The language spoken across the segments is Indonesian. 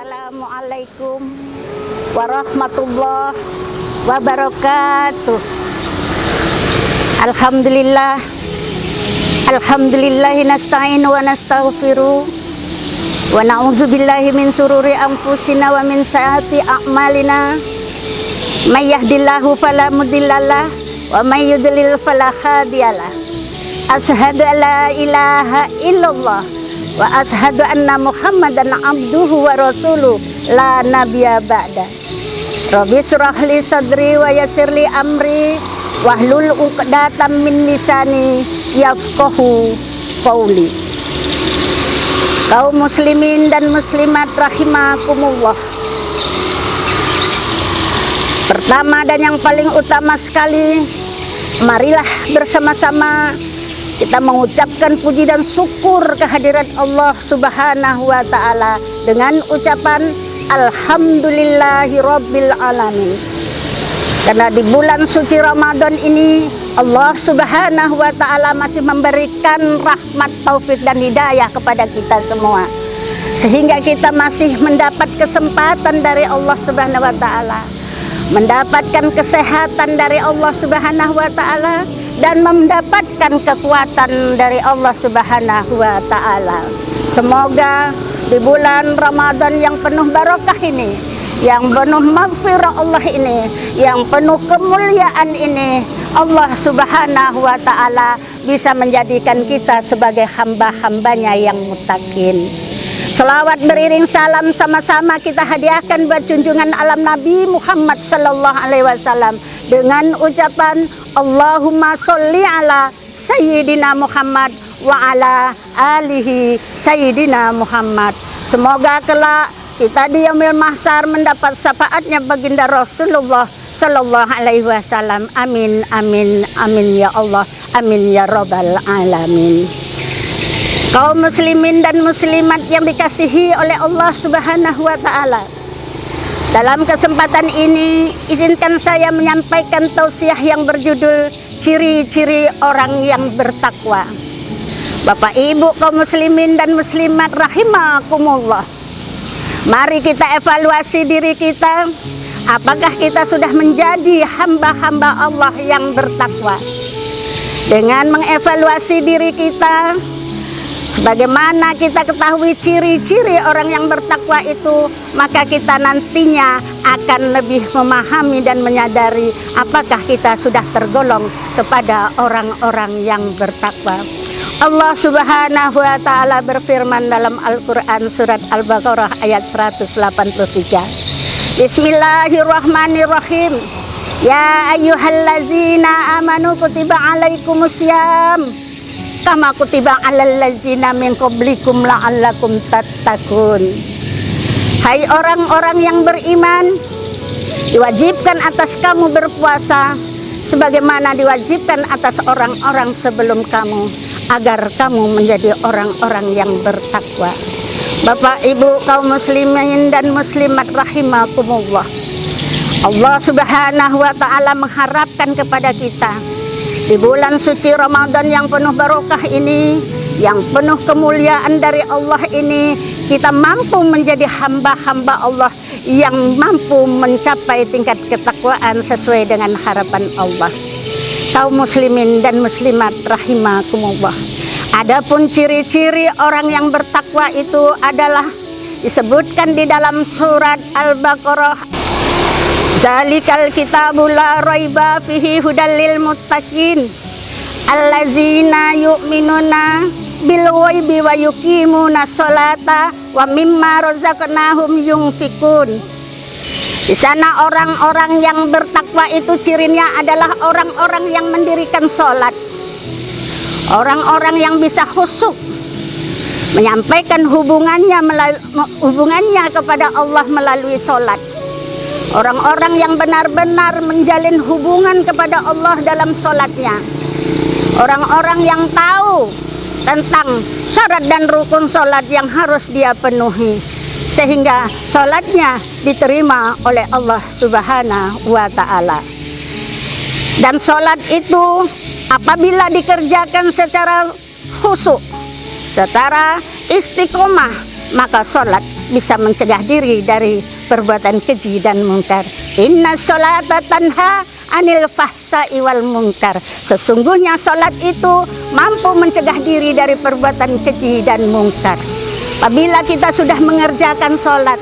Assalamualaikum warahmatullahi wabarakatuh. Alhamdulillah, alhamdulillahi nasta'inu wa nastaghfiru wa na'udzubillahi min sururi anfusina wa min sayyiati a'malina. May yahdihillahu fala mudhillalah wa may yudlil fala hadiyalah. Asyhadu an la ilaha illallah wa ashadu anna Muhammadan abduhu wa rasuluh la nabiyya ba'da. Rabbi shrah li sadri wa yassir li amri wahlul 'uqdatam min lisani yafqahu qauli. Kaum muslimin dan muslimat rahimakumullah. Pertama dan yang paling utama sekali, marilah bersama-sama kita mengucapkan puji dan syukur kehadirat Allah Subhanahu wa Ta'ala dengan ucapan Alhamdulillahirabbil alamin. Karena di bulan suci Ramadan ini Allah Subhanahu wa Ta'ala masih memberikan rahmat, taufik dan hidayah kepada kita semua, sehingga kita masih mendapat kesempatan dari Allah Subhanahu wa Ta'ala, mendapatkan kesehatan dari Allah Subhanahu wa Ta'ala, dan mendapatkan kekuatan dari Allah Subhanahu wa Ta'ala. Semoga di bulan Ramadan yang penuh barokah ini, yang penuh maghfirah Allah ini, yang penuh kemuliaan ini, Allah Subhanahu wa Ta'ala bisa menjadikan kita sebagai hamba-hambanya yang muttaqin. Shalawat beriring salam sama-sama kita hadiahkan buat junjungan alam Nabi Muhammad sallallahu alaihi wasallam dengan ucapan Allahumma sholli ala Sayyidina Muhammad wa ala alihi Sayyidina Muhammad. Semoga kelak kita di yaumil mahsyar mendapat syafaatnya baginda Rasulullah sallallahu alaihi wasallam. Amin amin amin ya Allah, amin ya rabbal alamin. Kaum muslimin dan muslimat yang dikasihi oleh Allah Subhanahu wa Ta'ala, dalam kesempatan ini izinkan saya menyampaikan tausiah yang berjudul ciri-ciri orang yang bertakwa. Bapak Ibu kaum muslimin dan muslimat rahimakumullah, mari kita evaluasi diri kita. Apakah kita sudah menjadi hamba-hamba Allah yang bertakwa? Dengan mengevaluasi diri kita, sebagaimana kita ketahui ciri-ciri orang yang bertakwa itu, maka kita nantinya akan lebih memahami dan menyadari apakah kita sudah tergolong kepada orang-orang yang bertakwa. Allah Subhanahu wa Ta'ala berfirman dalam Al-Quran surat Al-Baqarah ayat 183. Bismillahirrahmanirrahim. Ya ayyuhallazina amanu kutiba alaikumusiyam kama kutiba alal ladzina min qablikum la'allakum tattaqun. Hai orang-orang yang beriman, diwajibkan atas kamu berpuasa sebagaimana diwajibkan atas orang-orang sebelum kamu, agar kamu menjadi orang-orang yang bertakwa. Bapak Ibu kaum muslimin dan muslimat rahimakumullah, Allah Subhanahu wa Ta'ala mengharapkan kepada kita di bulan suci Ramadan yang penuh barokah ini, yang penuh kemuliaan dari Allah ini, kita mampu menjadi hamba-hamba Allah yang mampu mencapai tingkat ketakwaan sesuai dengan harapan Allah. Kaum muslimin dan muslimat rahimakumullah, adapun ciri-ciri orang yang bertakwa itu adalah disebutkan di dalam surat Al-Baqarah. Zalikal kitabu la raiba fihi hudal lil muttaqin allazina yu'minuna bil ghaibi wa yuqimuna sholata wa mimma razaqnahum yunfikun. Di sana orang-orang yang bertakwa itu cirinya adalah orang-orang yang mendirikan sholat, orang-orang yang bisa khusyuk menyampaikan hubungannya kepada Allah melalui sholat, orang-orang yang benar-benar menjalin hubungan kepada Allah dalam sholatnya, orang-orang yang tahu tentang syarat dan rukun sholat yang harus dia penuhi, sehingga sholatnya diterima oleh Allah Subhanahu wa Ta'ala. Dan sholat itu apabila dikerjakan secara khusyuk, secara istiqomah, maka sholat bisa mencegah diri dari perbuatan keji dan mungkar. Inna sholata tanha anil fahsai wal mungkar. Sesungguhnya sholat itu mampu mencegah diri dari perbuatan keji dan mungkar. Apabila kita sudah mengerjakan sholat,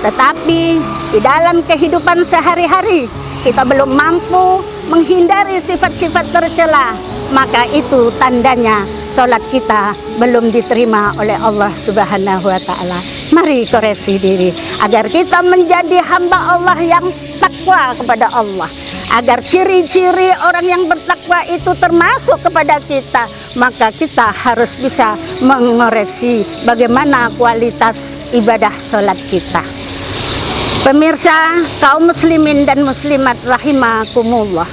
tetapi di dalam kehidupan sehari-hari kita belum mampu menghindari sifat-sifat tercela, maka itu tandanya sholat kita belum diterima oleh Allah Subhanahu wa Ta'ala. Mari koreksi diri agar kita menjadi hamba Allah yang takwa kepada Allah, agar ciri-ciri orang yang bertakwa itu termasuk kepada kita. Maka kita harus bisa mengoreksi bagaimana kualitas ibadah sholat kita. Pemirsa kaum muslimin dan muslimat rahimakumullah,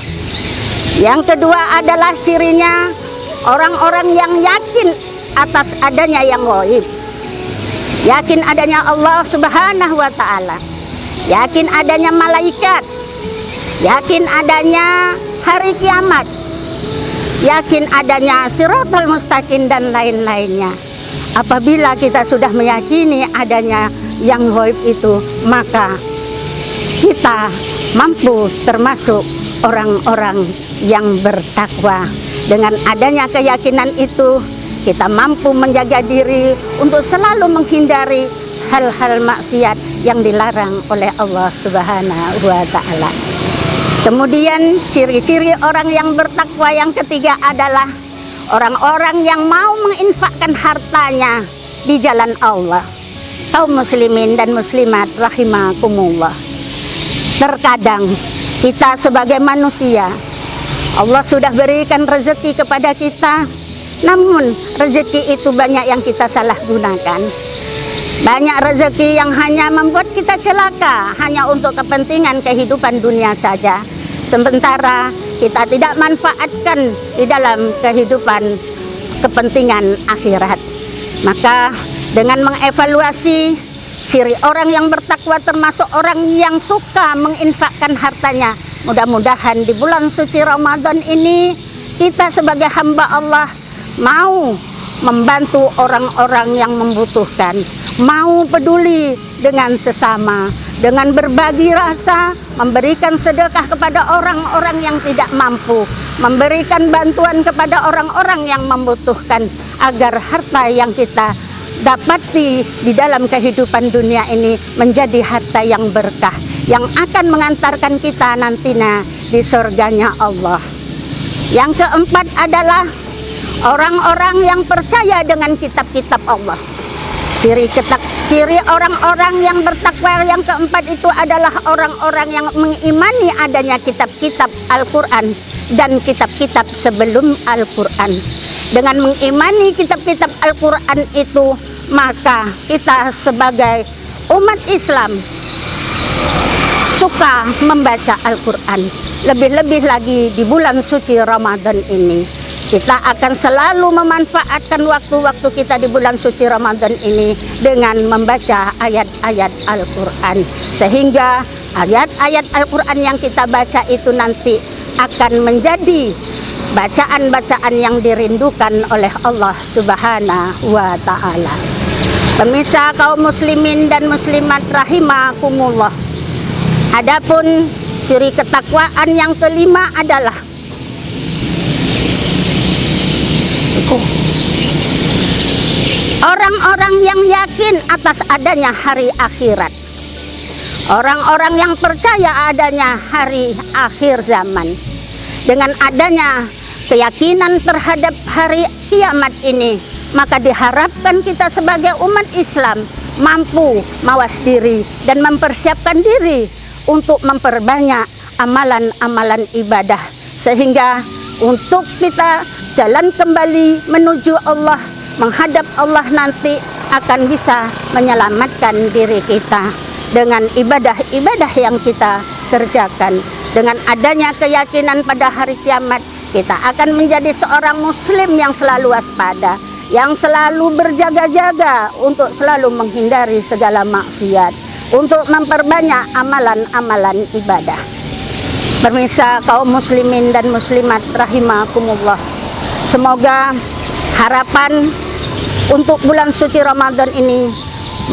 yang kedua adalah cirinya orang-orang yang yakin atas adanya yang gaib, yakin adanya Allah Subhanahu wa Ta'ala, yakin adanya malaikat, yakin adanya hari kiamat, yakin adanya Shiratal Mustaqim dan lain-lainnya. Apabila kita sudah meyakini adanya yang gaib itu, maka kita mampu termasuk orang-orang yang bertakwa. Dengan adanya keyakinan itu, kita mampu menjaga diri untuk selalu menghindari hal-hal maksiat yang dilarang oleh Allah Subhanahu wa Ta'ala. Kemudian ciri-ciri orang yang bertakwa yang ketiga adalah orang-orang yang mau menginfakkan hartanya di jalan Allah. Kaum muslimin dan muslimat rahimakumullah, terkadang kita sebagai manusia, Allah sudah berikan rezeki kepada kita, namun rezeki itu banyak yang kita salah gunakan. Banyak rezeki yang hanya membuat kita celaka, hanya untuk kepentingan kehidupan dunia saja, sementara kita tidak manfaatkan di dalam kehidupan kepentingan akhirat. Maka dengan mengevaluasi ciri orang yang bertakwa, termasuk orang yang suka menginfakkan hartanya, mudah-mudahan di bulan suci Ramadan ini kita sebagai hamba Allah mau membantu orang-orang yang membutuhkan, mau peduli dengan sesama, dengan berbagi rasa, memberikan sedekah kepada orang-orang yang tidak mampu, memberikan bantuan kepada orang-orang yang membutuhkan, agar harta yang kita dapati di dalam kehidupan dunia ini menjadi harta yang berkah, yang akan mengantarkan kita nantinya di surganya Allah. Yang keempat adalah orang-orang yang percaya dengan kitab-kitab Allah. Ciri orang-orang yang bertakwa yang keempat itu adalah orang-orang yang mengimani adanya kitab-kitab Al-Quran dan kitab-kitab sebelum Al-Quran. Dengan mengimani kitab-kitab Al-Quran itu, maka kita sebagai umat Islam suka membaca Al-Quran. Lebih-lebih lagi di bulan suci Ramadan ini, kita akan selalu memanfaatkan waktu-waktu kita di bulan suci Ramadan ini dengan membaca ayat-ayat Al-Quran, sehingga ayat-ayat Al-Quran yang kita baca itu nanti akan menjadi bacaan-bacaan yang dirindukan oleh Allah Subhanahu wa Ta'ala. Pemirsa kaum muslimin dan muslimat rahimakumullah, adapun ciri ketakwaan yang kelima adalah orang-orang yang yakin atas adanya hari akhirat, orang-orang yang percaya adanya hari akhir zaman. Dengan adanya keyakinan terhadap hari kiamat ini, maka diharapkan kita sebagai umat Islam mampu mawas diri dan mempersiapkan diri untuk memperbanyak amalan-amalan ibadah, sehingga untuk kita jalan kembali menuju Allah, menghadap Allah nanti akan bisa menyelamatkan diri kita dengan ibadah-ibadah yang kita kerjakan. Dengan adanya keyakinan pada hari kiamat, kita akan menjadi seorang muslim yang selalu waspada, yang selalu berjaga-jaga untuk selalu menghindari segala maksiat, untuk memperbanyak amalan-amalan ibadah. Pemirsa kaum muslimin dan muslimat rahimakumullah, semoga harapan untuk bulan suci Ramadan ini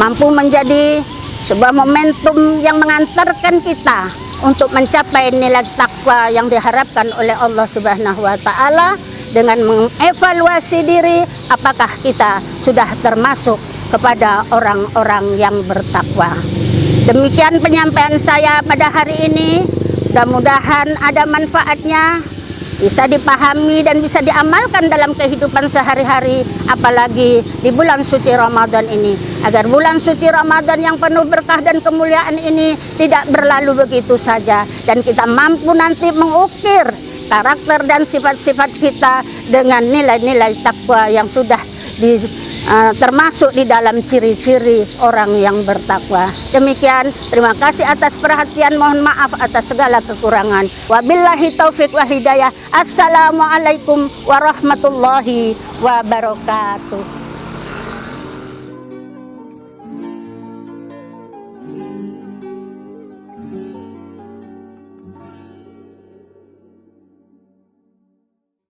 mampu menjadi sebuah momentum yang mengantarkan kita untuk mencapai nilai takwa yang diharapkan oleh Allah Subhanahu wa taala dengan mengevaluasi diri apakah kita sudah termasuk kepada orang-orang yang bertakwa. Demikian penyampaian saya pada hari ini. Mudah-mudahan ada manfaatnya, bisa dipahami dan bisa diamalkan dalam kehidupan sehari-hari, apalagi di bulan suci Ramadan ini, agar bulan suci Ramadan yang penuh berkah dan kemuliaan ini tidak berlalu begitu saja, dan kita mampu nanti mengukir karakter dan sifat-sifat kita dengan nilai-nilai takwa yang sudah termasuk di dalam ciri-ciri orang yang bertakwa. Demikian, terima kasih atas perhatian, mohon maaf atas segala kekurangan. Wabillahi taufik wa hidayah. Assalamualaikum warahmatullahi wabarakatuh.